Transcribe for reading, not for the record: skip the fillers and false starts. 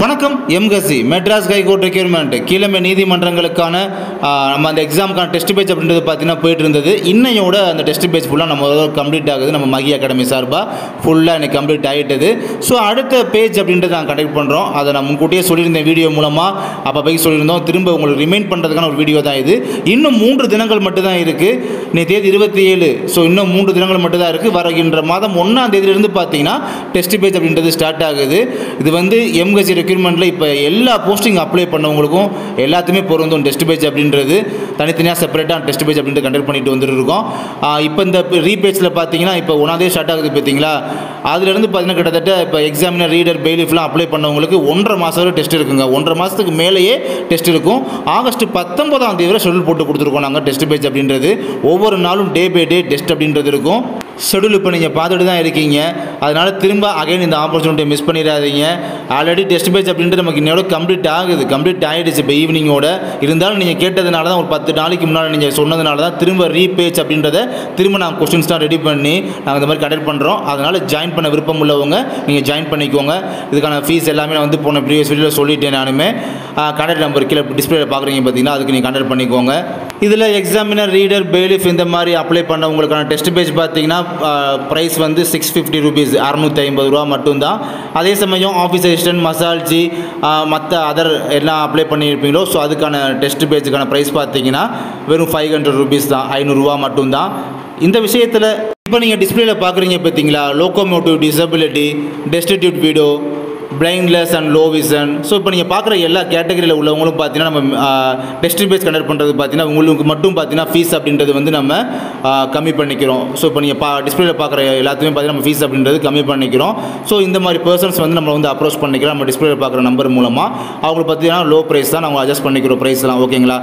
வணக்கம் எம்கசி Madras high court requirement கீழமை நீதிமன்றங்களுக்கான நம்ம அந்த எக்ஸாமுக்கான டெஸ்ட் பேஜ் அப்படின்றது பார்த்தீங்கன்னா போயிட்டு இருந்தது. இன்னையோட அந்த டெஸ்ட் பேஜ் ஃபுல்லாக நம்ம கம்ப்ளீட் ஆகுது. நம்ம மகி அகாடமி சார்பாக ஃபுல்லாக எனக்கு கம்ப்ளீட் ஆகிட்டது. ஸோ அடுத்த பேஜ் அப்படின்றது நாங்கள் கண்டக்ட் பண்ணுறோம். அதை நான் முன்கூட்டியே சொல்லியிருந்தேன் வீடியோ மூலமாக. அப்போ போய் சொல்லியிருந்தோம். திரும்ப உங்களுக்கு ரிமைண்ட் பண்ணுறதுக்கான ஒரு வீடியோ தான் இது. இன்னும் 3 தினங்கள் மட்டும்தான் இருக்குது. இன்னைக்கு தேதி 27. ஸோ இன்னும் 3 தினங்கள் மட்டும்தான் இருக்குது. வருகின்ற மாதம் 1ஆம் தேதியிலிருந்து பார்த்தீங்கன்னா டெஸ்ட் பேஜ் அப்படின்றது ஸ்டார்ட் ஆகுது. இது வந்து எம்கசி ரெக்யூர்மெண்ட்டில் இப்போ எல்லா போஸ்டிங் அப்ளை பண்ணவங்களுக்கும் எல்லாத்துமே பொருந்தும். டெஸ்ட் பேஜ் அப்படின்றது தனித்தனியாக செப்பரேட்டாக டெஸ்ட் பேஜ் அப்படின்ட்டு கண்டக்ட் பண்ணிட்டு வந்துட்டு இருக்கோம். இப்போ இந்த ரீபேஜில் பார்த்தீங்கன்னா இப்போ 1ஆம் தேதி ஸ்டார்ட் ஆகுது பார்த்தீங்களா. அதுலேருந்து பார்த்தீங்கன்னா கிட்டத்தட்ட இப்போ எக்ஸாமினர் ரீடர் பெயிலிஃப்லாம் அப்ளை பண்ணவங்களுக்கு 1.5 மாதம் வரை டெஸ்ட் இருக்குங்க. 1.5 மாதத்துக்கு மேலேயே டெஸ்ட் இருக்கும். ஆகஸ்ட் 19ஆம் தேதி வரை ஷெடியூல் போட்டு கொடுத்துருக்கோம் நாங்கள். டெஸ்ட் பேஜ் அப்படின்றது ஒவ்வொரு நாளும் டே பை டே டெஸ்ட் அப்படின்றது இருக்கும். ஷெடியூல் இப்போ நீங்கள் பார்த்துட்டு தான் இருக்கீங்க. அதனால் திரும்ப அகைன் இந்த ஆப்பர்ச்சுனிட்டியை மிஸ் பண்ணிடாதீங்க. ஆல்ரெடி டெஸ்ட் பேஜ் அப்படின்ட்டு நமக்கு இன்னோட கம்ப்ளீட் ஆகுது. கம்ப்ளீட் ஆகிடுச்சு இப்போ ஈவினிங்கோட. இருந்தாலும் நீங்கள் கேட்டதுனால தான், ஒரு 10 நாளைக்கு முன்னாடி நீங்கள் சொன்னதுனால தான் திரும்ப ரீபேஜ் அப்படின்றத திரும்ப நான் கொஸ்டின்ஸ் தான் ரெடி பண்ணி நாங்கள் இந்த மாதிரி கண்டக்ட் பண்ணுறோம். அதனால் ஜாயின் பண்ண விருப்பம் உள்ளவங்க நீங்கள் ஜாயின் பண்ணிக்கோங்க. இதுக்கான ஃபீஸ் எல்லாமே நான் வந்து போன ப்ரீவியஸ் வீடியோவில் சொல்லிட்டேன். நானுமே கான்டாக்ட் நம்பர் கீழே டிஸ்பிளேல பார்க்குறீங்க பார்த்தீங்கன்னா, அதுக்கு நீங்கள் கான்டாக்ட் பண்ணிக்கோங்க. இதில் எக்ஸாமினர் ரீடர் பெயிலிஃப் இந்த மாதிரி அப்ளை பண்ணவங்களுக்கான டெஸ்ட் பேஜ் பார்த்தீங்கன்னா ப்ரைஸ் வந்து 650 ரூபீஸ், 650 ரூபா மட்டும்தான். அதே சமயம் ஆஃபீஸ் அசிஸ்டன்ட், மசால்ஜி, மற்ற அதர் எல்லாம் அப்ளை பண்ணியிருப்பீங்களோ, ஸோ அதுக்கான டெஸ்ட் பேஜுக்கான ப்ரைஸ் பார்த்தீங்கன்னா வெறும் 500 ரூபீஸ் தான், 500 ரூபா மட்டும்தான். இந்த விஷயத்தில் இப்போ நீங்கள் டிஸ்பிளேல பார்க்குறீங்க பார்த்தீங்களா, லோகோமோட்டிவ் டிசபிலிட்டி, டெஸ்டிடியூட் வீடோ, பிளைண்ட்லெஸ் அண்ட் லோ விஷன். ஸோ இப்போ நீங்கள் பார்க்குற எல்லா கேட்டகரியில் உள்ளவங்களும் பார்த்தீங்கன்னா நம்ம டெஸ்ட் பேஜ் கண்டக்ட் பண்ணுறது பார்த்தீங்கன்னா உங்களுக்கு மட்டும் பார்த்தீங்கன்னா ஃபீஸ் அப்படின்றது வந்து நம்ம கம்மி பண்ணிக்கிறோம். ஸோ இப்போ நீங்கள் டிஸ்பிளேல பார்க்குற எல்லாத்துமே பார்த்தீங்கன்னா நம்ம ஃபீஸ் அப்படின்றது கம்மி பண்ணிக்கிறோம். ஸோ இந்த மாதிரி பர்சன்ஸ் வந்து நம்ம வந்து அப்ரோச் பண்ணிக்கிறோம். நம்ம டிஸ்பிளேல பார்க்குற நம்பர் மூலமாக அவங்களுக்கு பார்த்தீங்கன்னா லோ ப்ரைஸ் தான் நம்ம அட்ஜஸ்ட் பண்ணிக்கிறோம் ப்ரைஸ்லாம். ஓகேங்களா?